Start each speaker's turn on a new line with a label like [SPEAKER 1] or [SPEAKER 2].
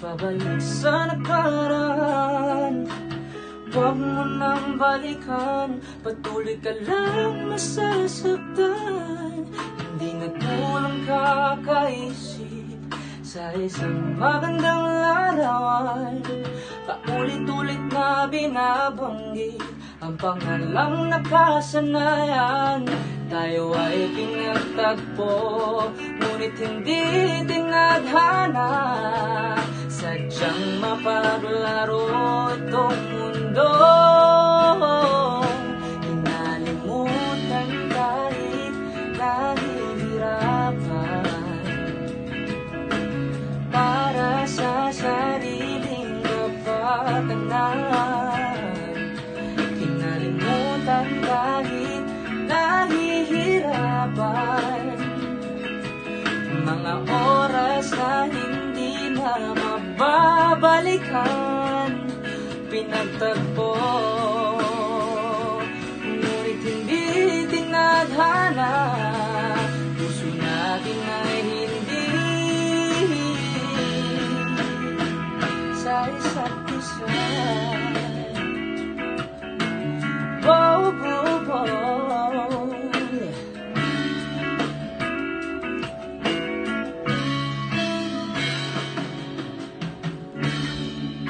[SPEAKER 1] pabalik sa nakaraan. Huwag mo nang balikan, patuloy ka lang masasaktan. Hindi na kulang kakaisip sa isang magandang larawan. Paulit-ulit na binabanggit ang pangalang nakasanayan. Tayo ay pinagtagpo, ngunit hindi tinadhana. Sadyang mapaglaro itong mundo. Inalimutan kahit nahihirapan, para sa sariling kapakanan. Inalimutan kahit nahihirapan, mga oras na hindi na mababalikan. Pinagtagpo